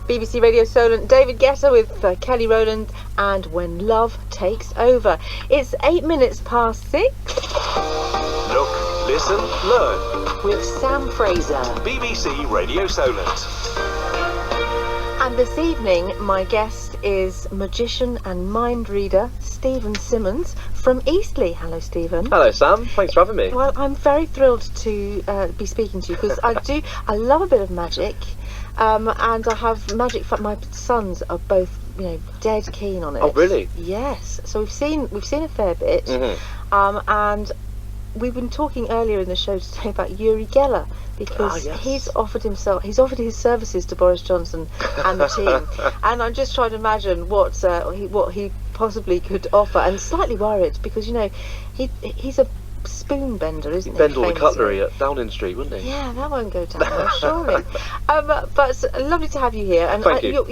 BBC Radio Solent, David Guetta with Kelly Rowland and When Love Takes Over. It's 6:08. Look, listen, learn. With Sam Fraser. BBC Radio Solent. And this evening, my guest is magician and mind reader Stephen Simmons from Eastleigh. Hello, Stephen. Hello, Sam. Thanks for having me. Well, I'm very thrilled to be speaking to you because I love a bit of magic. And I have magic. My sons are both, dead keen on it. Oh, really? Yes. So we've seen a fair bit, and we've been talking earlier in the show today about Uri Geller because he's offered his services to Boris Johnson and the team, and I'm just trying to imagine what he possibly could offer, and slightly worried because he's a spoon bender, isn't he? Bend all the cutlery at Downing Street, wouldn't he? Yeah, that won't go down well, surely. But lovely to have you here. And Thank you.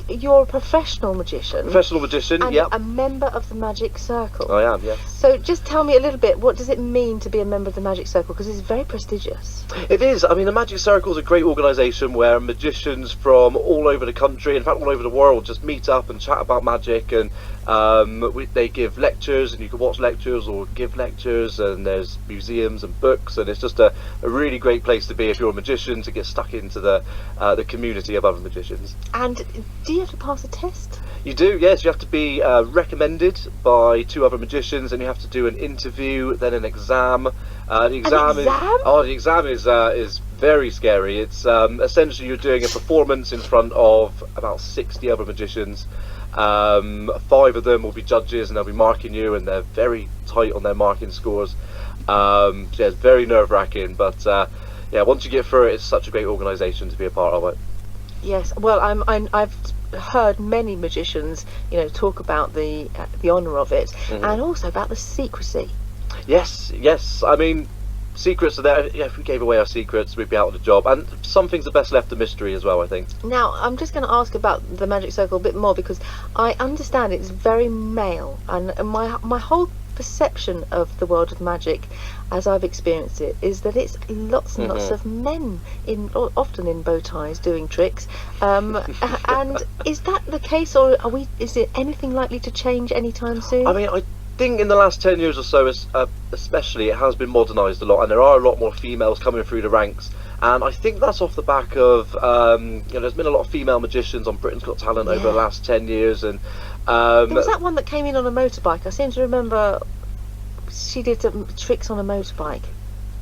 You're a professional magician. Professional magician, and yep. a member of the Magic Circle. I am, yes. So just tell me a little bit, what does it mean to be a member of the Magic Circle? Because it's very prestigious. It is. I mean, the Magic Circle is a great organisation where magicians from all over the country, in fact all over the world, just meet up and chat about magic, and they give lectures, and you can watch lectures or give lectures, and there's museums and books, and it's just a really great place to be if you're a magician, to get stuck into the community of other magicians. And do you have to pass a test? You do, yes. You have to be recommended by 2 other magicians, and you have to do an interview, then an exam. The exam is very scary. It's essentially you're doing a performance in front of about 60 other magicians. 5 of them will be judges, and they'll be marking you, and they're very tight on their marking scores. So yeah, it's very nerve-wracking, but once you get through it, it's such a great organisation to be a part of it. Yes, well, I've heard many magicians, talk about the honour of it, and also about the secrecy. Yes. I mean, secrets are there. Yeah, if we gave away our secrets, we'd be out of the job. And some things are best left a mystery as well, I think. Now, I'm just going to ask about the Magic Circle a bit more because I understand it's very male, and my whole perception of the world of magic, as I've experienced it, is that it's lots and lots of men, often in bow ties, doing tricks. And is that the case, or is it anything likely to change anytime soon? I mean, I think in the last 10 years or so, especially, it has been modernised a lot, and there are a lot more females coming through the ranks. And I think that's off the back of, there's been a lot of female magicians on Britain's Got Talent over the last 10 years. And there was that one that came in on a motorbike. I seem to remember she did tricks on a motorbike.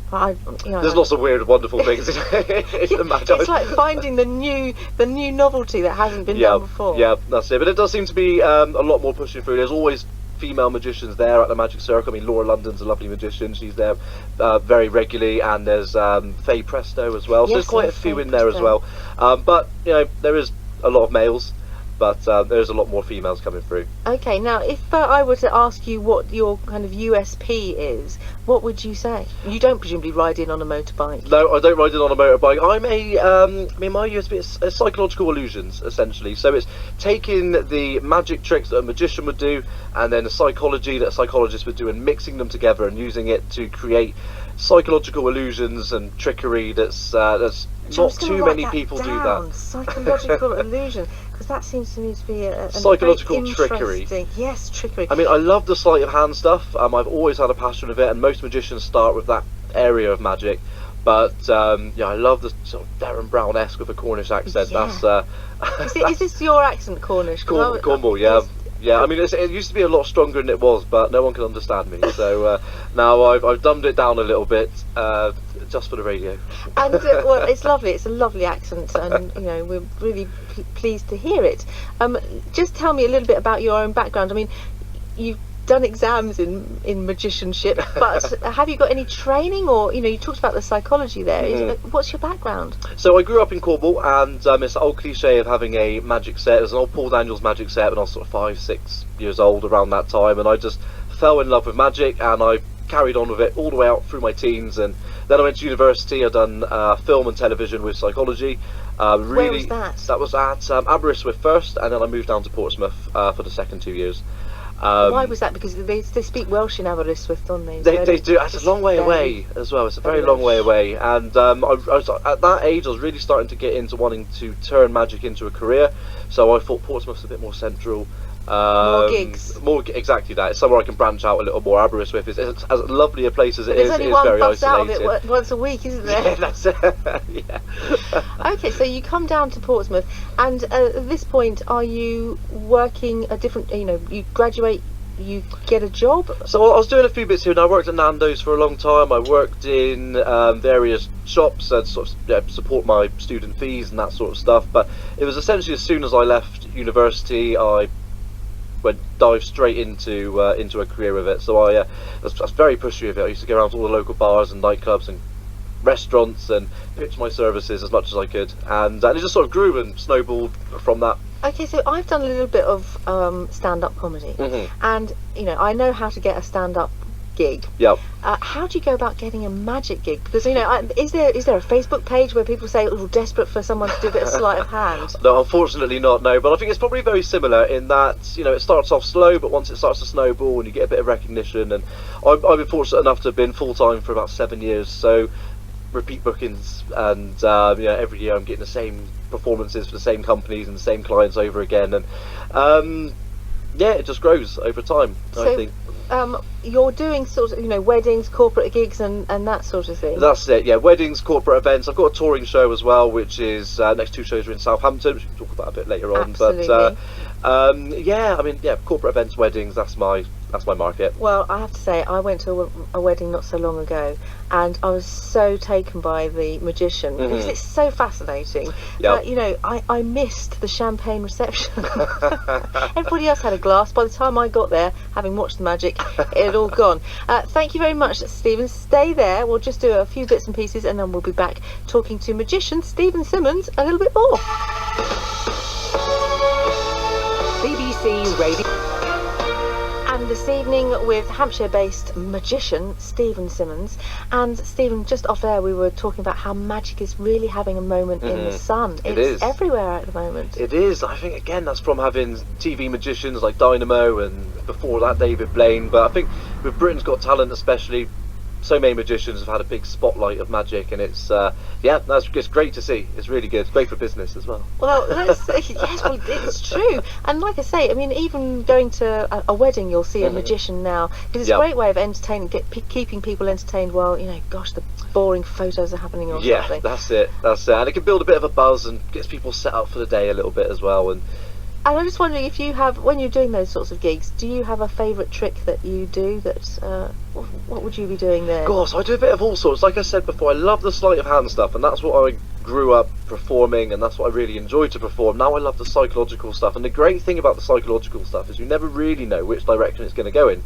There's lots of weird, wonderful things. It's like finding the new novelty that hasn't been done before. Yeah, that's it. But it does seem to be a lot more pushing through. There's always female magicians there at the Magic Circle. I mean, Laura London's a lovely magician. She's there very regularly, and there's Faye Presto as well. So there's quite a few in there as well. But there is a lot of males, but there's a lot more females coming through. Okay, now if I were to ask you what your kind of USP is, what would you say? You don't presumably ride in on a motorbike. No, I don't ride in on a motorbike. My USP is psychological illusions, essentially. So it's taking the magic tricks that a magician would do, and then the psychology that a psychologist would do, and mixing them together and using it to create psychological illusions and trickery that's not too many people do that. Psychological illusion, because that seems to me to be a psychological trickery. Yes, trickery. I mean, I love the sleight of hand stuff. I've always had a passion of it, and most magicians start with that area of magic. But I love the sort of Darren Brown-esque with a Cornish accent. Yeah. Is this your accent, Cornish? Cornwall, yeah. Yeah, I mean, it used to be a lot stronger than it was, but no one can understand me. So now I've dumbed it down a little bit, just for the radio. And well, it's lovely. It's a lovely accent, and we're really pleased to hear it. Just tell me a little bit about your own background. I mean, you've done exams in magicianship, but have you got any training, or you talked about the psychology there? What's your background? So I grew up in Cornwall, and it's the old cliche of having a magic set. There's an old Paul Daniels magic set when I was sort of 5-6 years old, around that time, and I just fell in love with magic, and I carried on with it all the way out through my teens. And then I went to university. I've done film and television with psychology. Where was that? That was at Aberystwyth first, and then I moved down to Portsmouth for the second 2 years. Why was that? Because they speak Welsh in Aberystwyth, don't they? They do. It's a long way away as well. It's a very long way away. And I was, at that age, I was really starting to get into wanting to turn magic into a career. So I thought Portsmouth's a bit more central. More gigs. More exactly that. It's somewhere I can branch out a little more. Aberystwyth is as lovely a place as it is. There's only it is one very bus isolated. out of it once a week, isn't there? Yeah, that's it. Yeah. Okay, so you come down to Portsmouth, and at this point, are you working a different? You graduate, you get a job. So I was doing a few bits here, and I worked at Nando's for a long time. I worked in various shops and sort of support my student fees and that sort of stuff. But it was essentially as soon as I left university, I dive straight into a career with it. So I was very pushy with it. I used to go around to all the local bars and nightclubs and restaurants and pitch my services as much as I could, and it just sort of grew and snowballed from that. Okay, so I've done a little bit of stand-up comedy, and I know how to get a stand-up gig. Yeah. How do you go about getting a magic gig? Because is there a Facebook page where people say, "Oh, desperate for someone to do a bit of sleight of hand"? No, unfortunately not. No, but I think it's probably very similar in that it starts off slow, but once it starts to snowball and you get a bit of recognition, and I've been fortunate enough to have been full time for about 7 years, so repeat bookings, and every year I'm getting the same performances for the same companies and the same clients over again, and it just grows over time. So, I think. You're doing sort of weddings, corporate gigs, and that sort of thing. That's it. Yeah, weddings, corporate events. I've got a touring show as well, which is next 2 shows are in Southampton, which we can talk about a bit later on. Absolutely. But corporate events, weddings. That's my market. Well, I have to say, I went to a wedding not so long ago, and I was so taken by the magician because it's so fascinating. Yep. But I missed the champagne reception. Everybody else had a glass. By the time I got there, having watched the magic, it had all gone. Thank you very much, Stephen. Stay there. We'll just do a few bits and pieces, and then we'll be back talking to magician Stephen Simmons a little bit more. BBC Radio. And this evening with Hampshire-based magician Stephen Simmons. And Stephen, just off air, we were talking about how magic is really having a moment in the sun. It's everywhere at the moment. It is. I think again that's from having TV magicians like Dynamo and before that David Blaine. But I think with Britain's Got Talent especially, so many magicians have had a big spotlight of magic, and it's great to see. It's really good. It's great for business as well. Well, it's true. And like I say, I mean, even going to a wedding, you'll see a magician now, because it's a great way of entertaining, keeping people entertained while the boring photos are happening or something. Yeah, that's it. And it can build a bit of a buzz and gets people set up for the day a little bit as well. And I'm just wondering if you have, when you're doing those sorts of gigs, do you have a favourite trick that you do? What would you be doing there? Gosh, I do a bit of all sorts. Like I said before, I love the sleight of hand stuff, and that's what I grew up performing, and that's what I really enjoy to perform. Now I love the psychological stuff, and the great thing about the psychological stuff is you never really know which direction it's going to go in,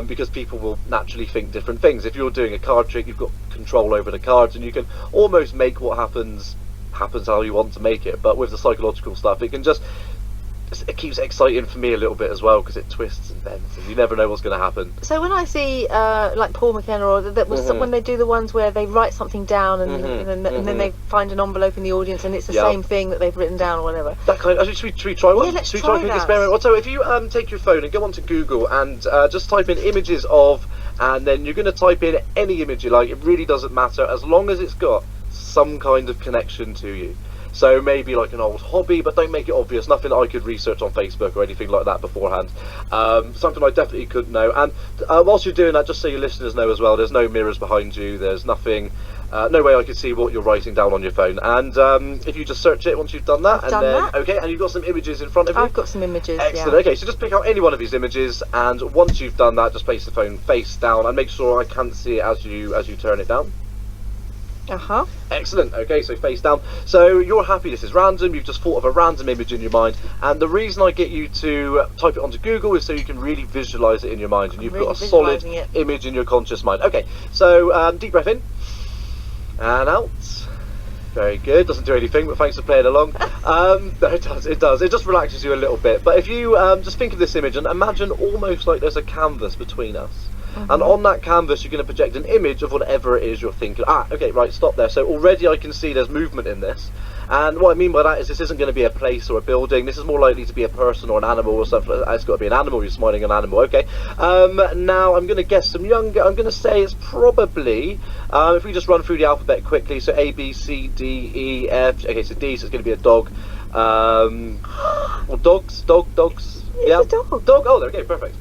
because people will naturally think different things. If you're doing a card trick, you've got control over the cards, and you can almost make what happens how you want to make it. But with the psychological stuff, it keeps it exciting for me a little bit as well, because it twists and bends and you never know what's going to happen. So when I see like Paul McKenna, or when they do the ones where they write something down and then they find an envelope in the audience and it's the same thing that they've written down or whatever. That kind of, should we try one? Yeah, let's should we try a quick that. experiment? So if you take your phone and go onto Google and just type in images of, and then you're going to type in any image you like. It really doesn't matter as long as it's got some kind of connection to you. So maybe like an old hobby, but don't make it obvious. Nothing that I could research on Facebook or anything like that beforehand. Something I definitely couldn't know. And whilst you're doing that, just so your listeners know as well, there's no mirrors behind you. There's nothing, no way I could see what you're writing down on your phone. And if you just search it once you've done that, okay, and you've got some images in front of you. I've got some images. Excellent. Yeah. Okay, so just pick out any one of these images, and once you've done that, just place the phone face down and make sure I can't see it as you turn it down. Excellent. Okay, so face down. So you're happy this is random, you've just thought of a random image in your mind, and the reason I get you to type it onto Google is so you can really visualise it in your mind, and you've got a solid image in your conscious mind. Okay, so deep breath in and out. Very good. Doesn't do anything, but thanks for playing along. No, it does. It just relaxes you a little bit. But if you just think of this image and imagine almost like there's a canvas between us. and on that canvas you're going to project an image of whatever it is you're thinking. Okay, right, stop there. So already I can see there's movement in this. And what I mean by that is this isn't going to be a place or a building. This is more likely to be a person or an animal or something. It's got to be an animal. You're smiling at an animal. Okay. Now I'm going to guess some younger. I'm going to say it's probably, if we just run through the alphabet quickly. So A, B, C, D, E, F. Okay, so D, so it's going to be a dog. Well, dogs. It's a dog. Dog. Oh, there we go. Perfect.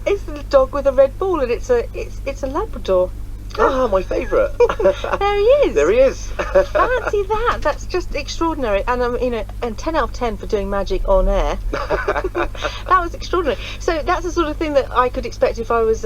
It's the dog with a red ball, and it's a Labrador. Ah, my favourite. There he is. There he is. Fancy that. That's just extraordinary. And and 10 out of 10 for doing magic on air. That was extraordinary. So that's the sort of thing that I could expect if I was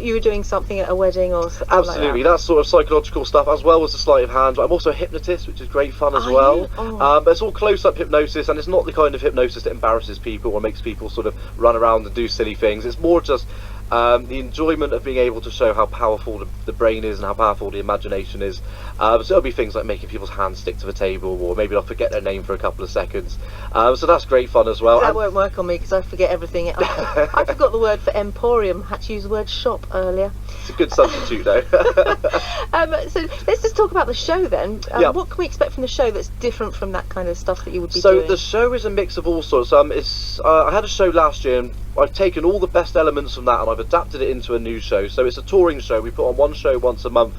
you were doing something at a wedding or something. Absolutely, like that. that's sort of psychological stuff as well as the sleight of hand. I'm also a hypnotist, which is great fun as Are well. you? Oh. But it's all close-up hypnosis, and it's not the kind of hypnosis that embarrasses people or makes people sort of run around and do silly things. It's more just the enjoyment of being able to show how powerful the brain is and how powerful the imagination is. So it'll be things like making people's hands stick to the table, or maybe they'll forget their name for a couple of seconds. So that's great fun as well. That won't work on me because I forget everything. I forgot the word for emporium. Had to use the word shop earlier. It's a good substitute though. So let's just talk about the show then. Yeah. What can we expect from the show that's different from that kind of stuff that you would be So doing? the show is a mix of all sorts. I had a show last year, and I've taken all the best elements from that and I've adapted it into a new show. So it's a touring show. We put on one show once a month.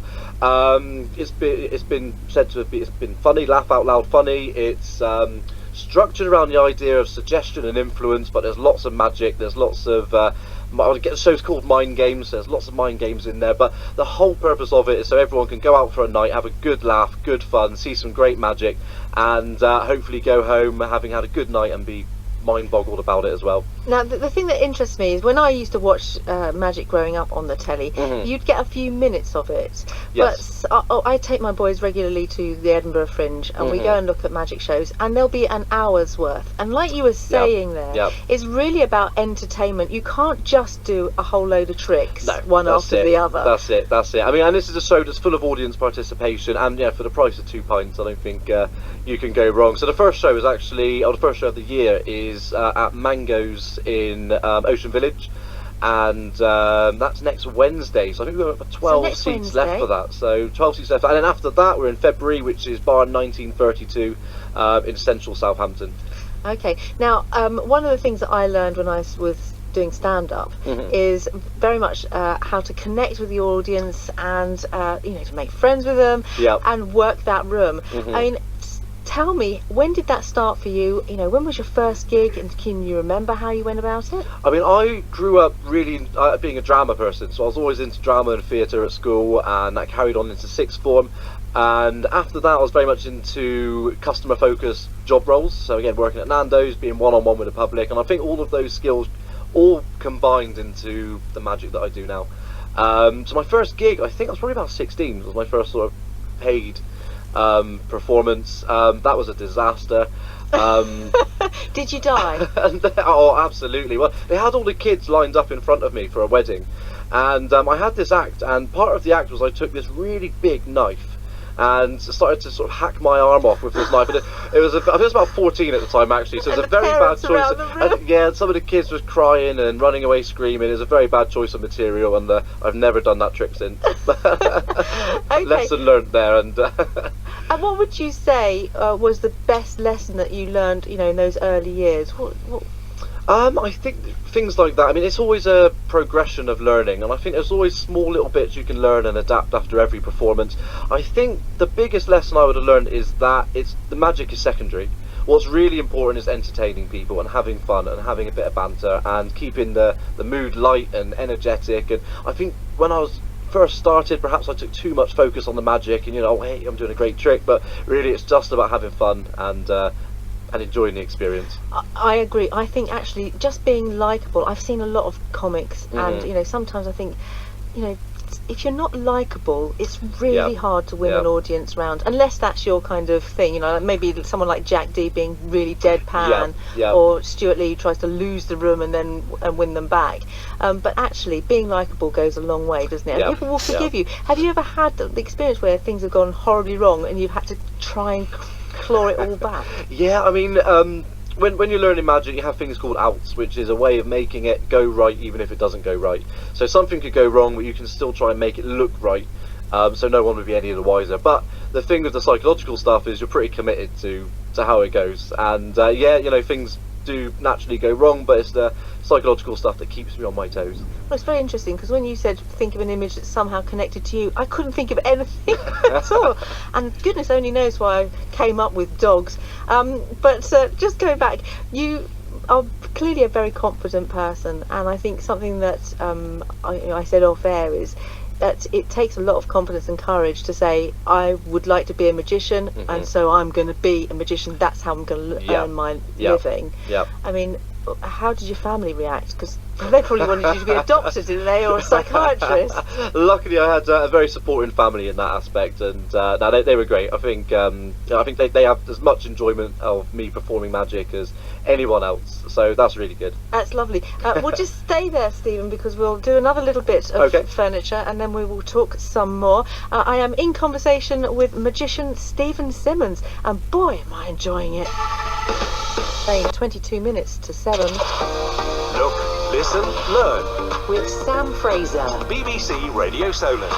It's been said to be, it's been funny, laugh out loud funny. It's structured around the idea of suggestion and influence, but there's lots of magic. There's lots of the show's called Mind Games. There's lots of mind games in there, but the whole purpose of it is so everyone can go out for a night, have a good laugh, good fun, see some great magic, and hopefully go home having had a good night and be mind boggled about it as well. Now the thing that interests me is when I used to watch magic growing up on the telly, you'd get a few minutes of it. Yes. But I take my boys regularly to the Edinburgh Fringe, and we go and look at magic shows, and there'll be an hour's worth. And like you were saying there, it's really about entertainment. You can't just do a whole load of tricks one after the other. That's it. I mean, and this is a show that's full of audience participation, and for the price of £2, I don't think you can go wrong. So the first show is actually, the first show of the year is at Mango's in Ocean Village, and that's next Wednesday. So I think we've got about 12 seats left for that. So 12 seats left, and then after that we're in February, which is Bar 1932 in central Southampton. Okay. Now, one of the things that I learned when I was doing stand-up is very much how to connect with the audience and to make friends with them and work that room. I mean, tell me, when did that start for you? When was your first gig, and can you remember how you went about it? I mean, I grew up really being a drama person, so I was always into drama and theatre at school, and that carried on into sixth form. And after that, I was very much into customer focused job roles. So again, working at Nando's, being one-on-one with the public, and I think all of those skills all combined into the magic that I do now. So my first gig, I think I was probably about 16, was my first sort of paid performance. That was a disaster. Did you die? Oh, absolutely. Well, they had all the kids lined up in front of me for a wedding, and I had this act, and part of the act was I took this really big knife and started to sort of hack my arm off with this knife. And I was about 14 at the time, actually, so it was a very bad choice. And some of the kids was crying and running away screaming. It was a very bad choice of material, and I've never done that trick since. Okay. Lesson learned there. And what would you say was the best lesson that you learned, in those early years? What? I think things like that. I mean, it's always a progression of learning, and I think there's always small little bits you can learn and adapt after every performance. I think the biggest lesson I would have learned is that the magic is secondary. What's really important is entertaining people and having fun and having a bit of banter and keeping the mood light and energetic. And I think when I was first started, perhaps I took too much focus on the magic and hey, I'm doing a great trick, but really it's just about having fun and enjoying the experience. I agree. I think actually just being likeable. I've seen a lot of comics, and sometimes I think, if you're not likeable, it's really hard to win an audience round, unless that's your kind of thing. Maybe someone like Jack D being really deadpan, or Stuart Lee tries to lose the room and win them back. But actually, being likeable goes a long way, doesn't it? And people will forgive you. Have you ever had the experience where things have gone horribly wrong and you've had to try and claw it all back? Yeah, I mean, when you're learning magic, you have things called outs, which is a way of making it go right even if it doesn't go right. So something could go wrong, but you can still try and make it look right, so no one would be any the wiser. But the thing with the psychological stuff is you're pretty committed to how it goes, and things do naturally go wrong, but it's the psychological stuff that keeps me on my toes. Well, it's very interesting because when you said think of an image that's somehow connected to you, I couldn't think of anything at all. And goodness only knows why I came up with dogs. But just going back, you are clearly a very confident person, and I think something that I said off air is that it takes a lot of confidence and courage to say, I would like to be a magician, and so I'm going to be a magician. That's how I'm going to earn my living. Yeah. I mean, how did your family react? Because they probably wanted you to be a doctor, didn't they, or a psychiatrist? Luckily, I had a very supporting family in that aspect, and they were great. I think they have as much enjoyment of me performing magic as anyone else, so that's really good. That's lovely. We'll just stay there, Stephen, because we'll do another little bit of furniture, and then we will talk some more. I am in conversation with magician Stephen Simmons, and boy, am I enjoying it. Saying 22 minutes to 7. Look, listen, learn. With Sam Fraser. BBC Radio Solent.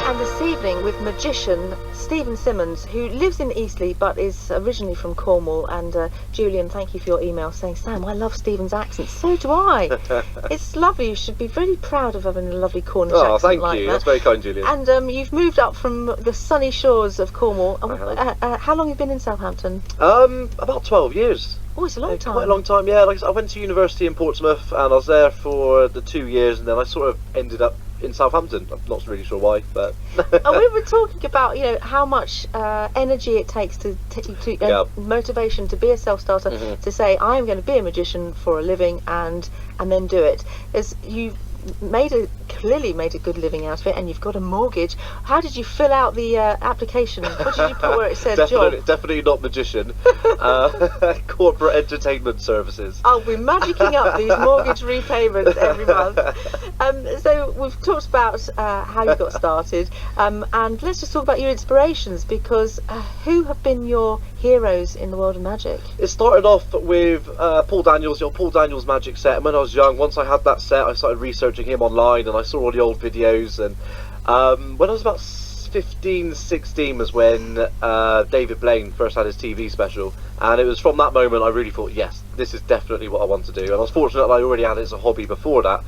And this evening with magician Stephen Simmons, who lives in Eastleigh but is originally from Cornwall. And Julian, thank you for your email saying, Sam, I love Stephen's accent. So do I. It's lovely. You should be really proud of having a lovely Cornish accent thank like you. that. That's very kind, Julian. And you've moved up from the sunny shores of Cornwall. How long have you been in Southampton? About 12 years. Oh, it's a long time. Quite a long time, yeah. Like I went to university in Portsmouth, and I was there for the 2 years, and then I sort of ended up in Southampton. I'm not really sure why, but we were talking about how much energy it takes to motivation to be a self-starter, to say I'm going to be a magician for a living and then do it. As you clearly made a good living out of it, and you've got a mortgage. How did you fill out the application? What did you put where it said job? Definitely not magician. Corporate entertainment services. I'll be magicking up these mortgage repayments every month. So we've talked about how you got started, and let's just talk about your inspirations, because who have been your heroes in the world of magic? It started off with Paul Daniels, Paul Daniels magic set, and when I was young, once I had that set, I started researching him online, and I saw all the old videos, and when I was about 15, 16 was when David Blaine first had his TV special, and it was from that moment I really thought, yes, this is definitely what I want to do. And I was fortunate that I already had it as a hobby before that.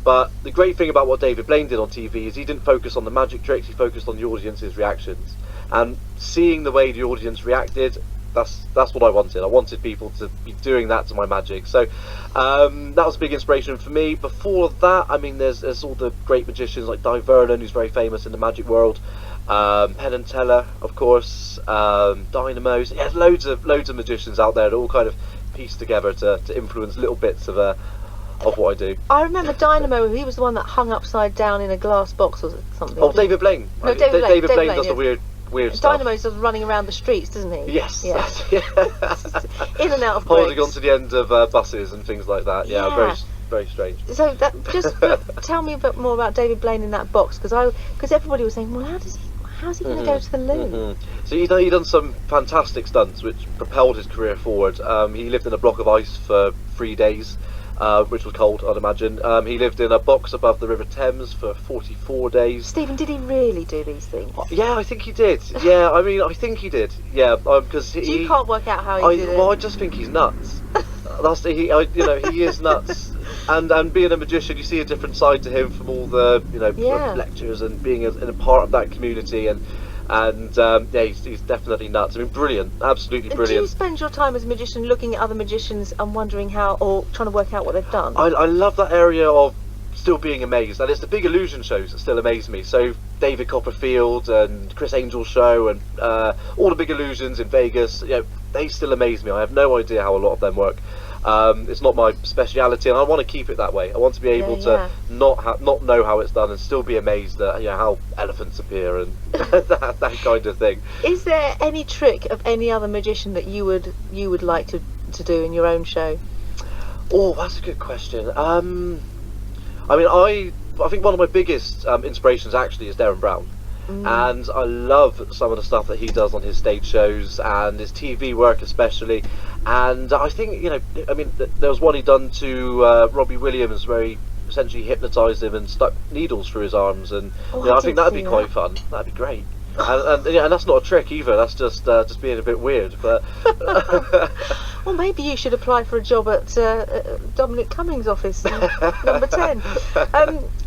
But the great thing about what David Blaine did on TV is he didn't focus on the magic tricks, he focused on the audience's reactions. And seeing the way the audience reacted, that's what I wanted. I wanted people to be doing that to my magic. So that was a big inspiration for me. Before that, I mean, there's all the great magicians like Di Vernon, who's very famous in the magic world. Penn and Teller, of course. Dynamos. Yeah, loads of magicians out there that all kind of piece together to influence little bits of what I do. I remember Dynamo. He was the one that hung upside down in a glass box or something. Oh, David Blaine. No, David Blaine does the weird stuff. Dynamo's just running around the streets, doesn't he? Yes. Yeah. In and out of holding bricks. onto the end of buses and things like that. Yeah, very very strange. So tell me a bit more about David Blaine in that box, because everybody was saying, well, how's he going to go to the loo? So he done some fantastic stunts which propelled his career forward. He lived in a block of ice for 3 days. Which was cold, I'd imagine. He lived in a box above the River Thames for 44 days. Stephen, did he really do these things? Yeah, I think he did. Yeah, I mean, I think he did. Yeah, because you can't work out how he did it. Well, I just think he's nuts. He is nuts. And being a magician, you see a different side to him from all the sort of lectures and being a part of that community and he's definitely nuts. I mean, brilliant, absolutely brilliant. Do you spend your time as a magician looking at other magicians and wondering how, or trying to work out what they've done? I love that area of still being amazed, and it's the big illusion shows that still amaze me. So David Copperfield and Chris Angel's show and all the big illusions in Vegas, they still amaze me. I have no idea how a lot of them work. It's not my speciality, and I want to keep it that way. I want to be able to not know how it's done and still be amazed at how elephants appear and that kind of thing. Is there any trick of any other magician that you would like to do in your own show? Oh, that's a good question. I mean, I think one of my biggest inspirations actually is Darren Brown. and I love some of the stuff that he does on his stage shows and his TV work especially. And I think, I mean, there was one he done to Robbie Williams where he essentially hypnotised him and stuck needles through his arms, and I think that'd be quite fun. That'd be great. And that's not a trick either. That's just being a bit weird. But well, maybe you should apply for a job at Dominic Cummings' office, number 10.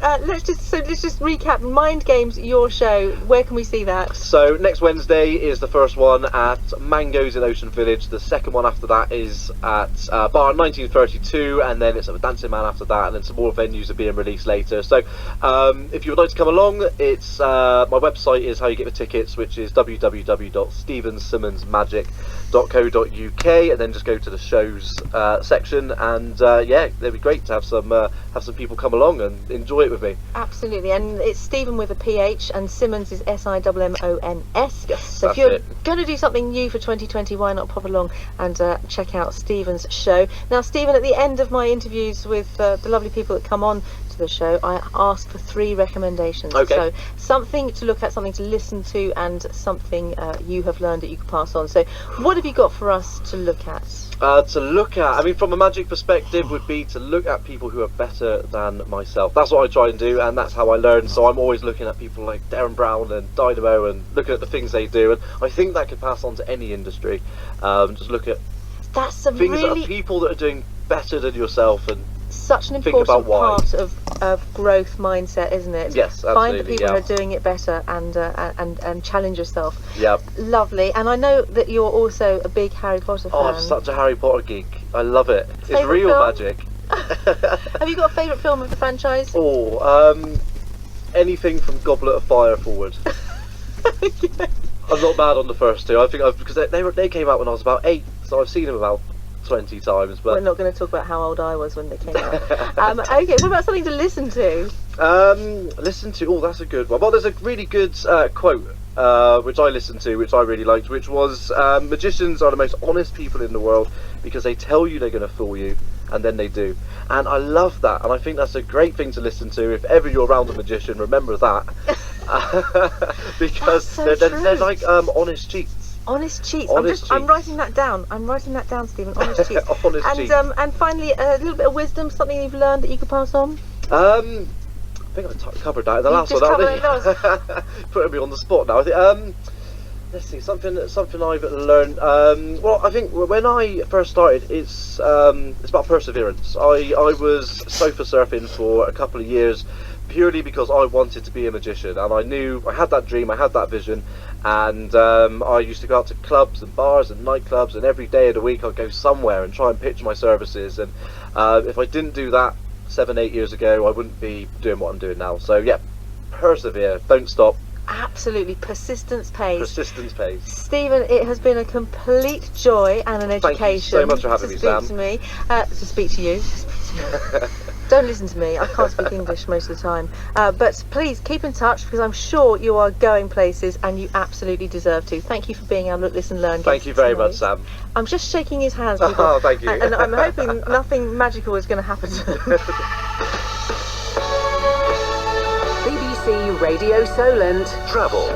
Let's just recap. Mind Games, your show. Where can we see that? So next Wednesday is the first one at Mangoes in Ocean Village. The second one after that is at Bar 1932, and then it's at the Dancing Man after that, and then some more venues are being released later. So if you would like to come along, it's my website is how you get the tickets, which is www.stevensimmonsmagic.co.uk, and then just go to the shows section, and it'd be great to have some people come along and enjoy it with me. Absolutely, and it's Stephen with a PH, and Simmons is Simmons. Yes, so if you're going to do something new for 2020, why not pop along and check out Stephen's show. Now, Stephen, at the end of my interviews with the lovely people that come on to the show, I ask for 3 recommendations. Okay. So something to look at, something to listen to, and something you have learned that you can pass on. So what have you got for us to look at? I mean, from a magic perspective, would be to look at people who are better than myself. That's what I try and do, and that's how I learn. So I'm always looking at people like Darren Brown and Dynamo and looking at the things they do, and I think that can pass on to any industry. Just look at things that are people that are doing better than yourself, and such an important part of growth mindset, isn't it? Yes, absolutely. Find the people who are doing it better and challenge yourself. Yeah. Lovely. And I know that you're also a big Harry Potter fan. Oh, I'm such a Harry Potter geek. I love it. It's real magic. Have you got a favourite film of the franchise? Anything from Goblet of Fire forward. Yeah. I'm not bad on the first two. I think because they came out when I was about 8, so I've seen them about 20 times. But we're not going to talk about how old I was when they came out. Okay, what about something to listen to? That's a good one. Well, there's a really good quote which I listened to, which I really liked, which was magicians are the most honest people in the world because they tell you they're going to fool you and then they do. And I love that, and I think that's a great thing to listen to. If ever you're around a magician, remember that. Because they're like honest cheats. Honest cheats. I'm writing that down. Stephen. Honest cheats. Honest cheats. And finally, a little bit of wisdom, something you've learned that you could pass on. I think I covered that in the last one. Putting me on the spot now. I think, let's see, something I've learned. Well, I think when I first started, it's about perseverance. I was sofa surfing for a couple of years purely because I wanted to be a magician, and I knew I had that dream, I had that vision, and I used to go out to clubs and bars and nightclubs, and every day of the week I'd go somewhere and try and pitch my services, and if I didn't do that 7-8 years ago, I wouldn't be doing what I'm doing now. So yeah, persevere, don't stop. Absolutely, persistence pays. Persistence pays. Stephen, it has been a complete joy and an education. Thank you so much for having me, Sam. To speak to you. Don't listen to me, I can't speak English most of the time. But please keep in touch, because I'm sure you are going places and you absolutely deserve to. Thank you for being our Look, Listen, Learn. Thank you very much, Sam. I'm just shaking his hands, people. Oh, thank you. And I'm hoping nothing magical is going to happen to him. BBC Radio Solent. Travel.